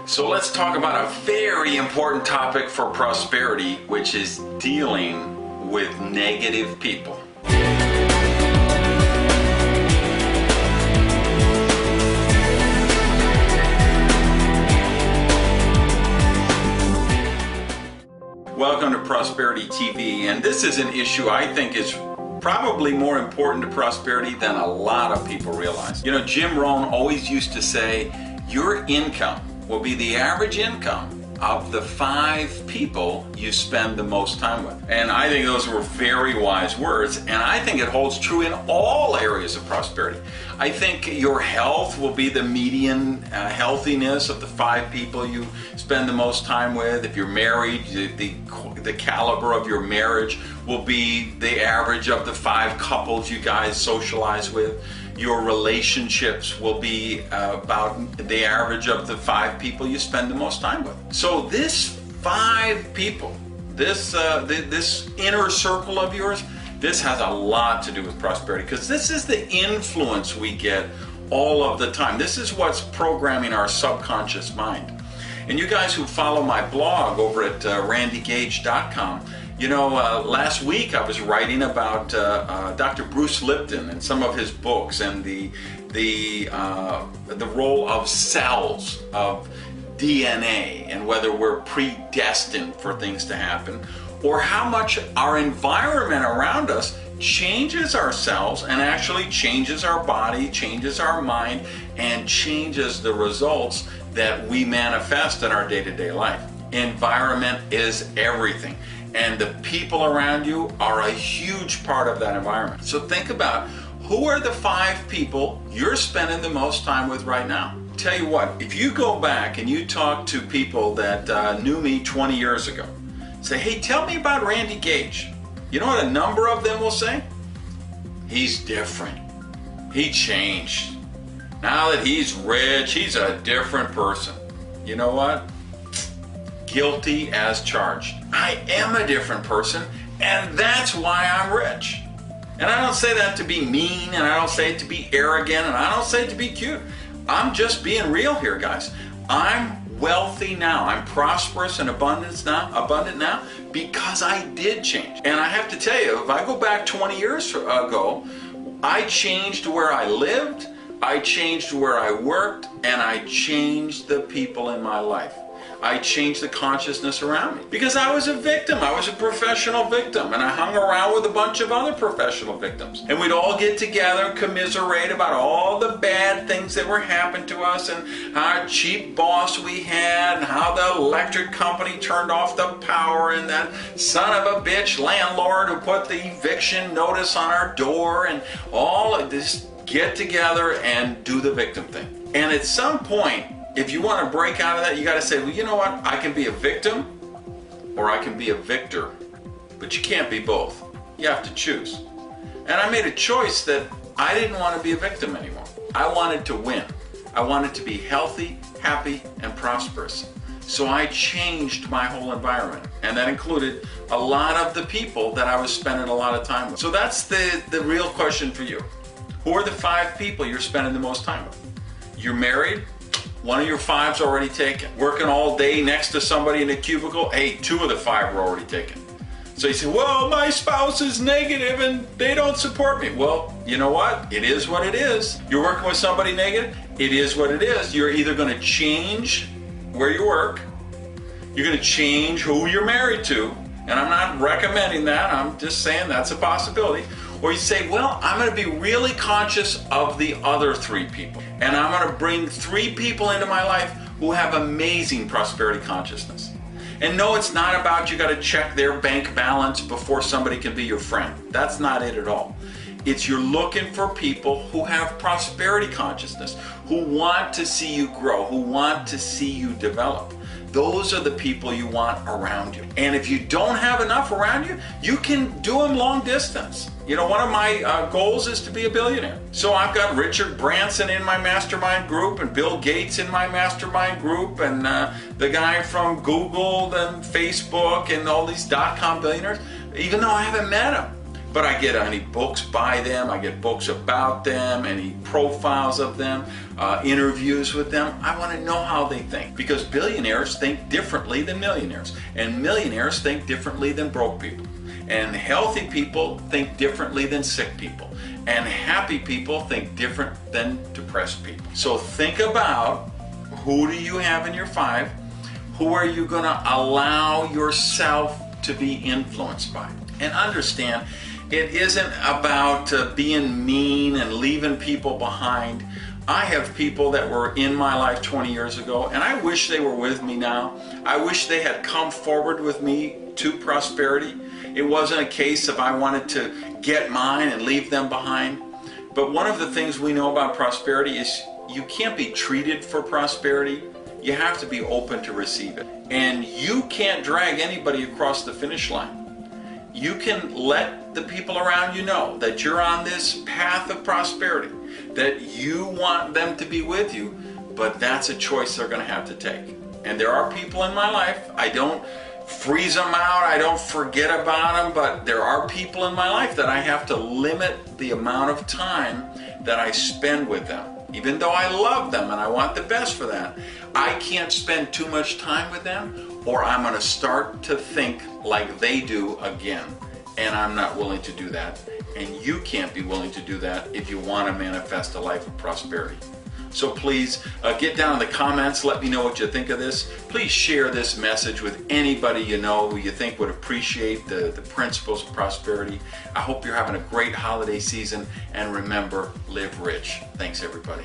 So let's talk about a very important topic for prosperity, which is dealing with negative people. Welcome to Prosperity TV, and this is an issue I think is probably more important to prosperity than a lot of people realize. You know, Jim Rohn always used to say, your income will be the average income of the 5 people you spend the most time with. And I think those were very wise words, and I think it holds true in all areas of prosperity. I think your health will be the median healthiness of the 5 people you spend the most time with. If you're married, the caliber of your marriage will be the average of the 5 couples you guys socialize with. Your relationships will be about the average of the 5 people you spend the most time with. So this 5 people, this inner circle of yours, this has a lot to do with prosperity, because this is the influence we get all of the time. This is what's programming our subconscious mind. And you guys who follow my blog over at randygage.com, you know, last week I was writing about Dr. Bruce Lipton and some of his books, and the role of cells, of DNA, and whether we're predestined for things to happen, or how much our environment around us changes our cells and actually changes our body, changes our mind, and changes the results that we manifest in our day-to-day life. Environment is everything. And the people around you are a huge part of that environment. So think about, who are the 5 people you're spending the most time with right now? Tell you what, if you go back and you talk to people that knew me 20 years ago, say, hey, tell me about Randy Gage. You know what a number of them will say? He's different. He changed. Now that he's rich, he's a different person. You know what? Guilty as charged. I am a different person, and that's why I'm rich. And I don't say that to be mean, and I don't say it to be arrogant, and I don't say it to be cute. I'm just being real here, guys. I'm wealthy now. I'm prosperous and abundant now because I did change. And I have to tell you, if I go back 20 years ago, I changed where I lived, I changed where I worked, and I changed the people in my life. I changed the consciousness around me because I was a victim. I was a professional victim, and I hung around with a bunch of other professional victims. And we'd all get together and commiserate about all the bad things that were happening to us, and how cheap boss we had, and how the electric company turned off the power, and that son of a bitch landlord who put the eviction notice on our door, and all of this. Get together and do the victim thing. And at some point, if you want to break out of that, you got to say, well, you know what? I can be a victim or I can be a victor, but you can't be both. You have to choose. And I made a choice that I didn't want to be a victim anymore. I wanted to win. I wanted to be healthy, happy, and prosperous. So I changed my whole environment, and that included a lot of the people that I was spending a lot of time with. So that's the real question for you. Who are the 5 people you're spending the most time with? You're married? One of your 5's already taken. Working all day next to somebody in a cubicle? Hey, 2 of the 5 were already taken. So you say, well, my spouse is negative and they don't support me. Well, you know what? It is what it is. You're working with somebody negative? It is what it is. You're either going to change where you work, you're going to change who you're married to, and I'm not recommending that, I'm just saying that's a possibility. Or you say, well, I'm going to be really conscious of the other 3 people. And I'm going to bring 3 people into my life who have amazing prosperity consciousness. And no, it's not about you got to check their bank balance before somebody can be your friend. That's not it at all. It's you're looking for people who have prosperity consciousness, who want to see you grow, who want to see you develop. Those are the people you want around you. And if you don't have enough around you, you can do them long distance. You know, one of my goals is to be a billionaire. So I've got Richard Branson in my mastermind group, and Bill Gates in my mastermind group, and the guy from Google and Facebook and all these .com billionaires, even though I haven't met them. but I get any books by them, I get books about them, any profiles of them, interviews with them. I want to know how they think, because billionaires think differently than millionaires, and millionaires think differently than broke people, and healthy people think differently than sick people, and happy people think different than depressed people. So think about, who do you have in your 5? Who are you going to allow yourself to be influenced by? And understand, it isn't about being mean and leaving people behind. I have people that were in my life 20 years ago, and I wish they were with me now. I wish they had come forward with me to prosperity. It wasn't a case of I wanted to get mine and leave them behind. But one of the things we know about prosperity is you can't be treated for prosperity. You have to be open to receive it. And you can't drag anybody across the finish line. You can let the people around you know that you're on this path of prosperity, that you want them to be with you, but that's a choice they're going to have to take. And there are people in my life, I don't freeze them out, I don't forget about them, but there are people in my life that I have to limit the amount of time that I spend with them. Even though I love them and I want the best for that, I can't spend too much time with them, or I'm going to start to think like they do again. And I'm not willing to do that. And you can't be willing to do that if you want to manifest a life of prosperity. So please get down in the comments, let me know what you think of this. Please share this message with anybody you know who you think would appreciate the principles of prosperity. I hope you're having a great holiday season, and remember, live rich. Thanks everybody.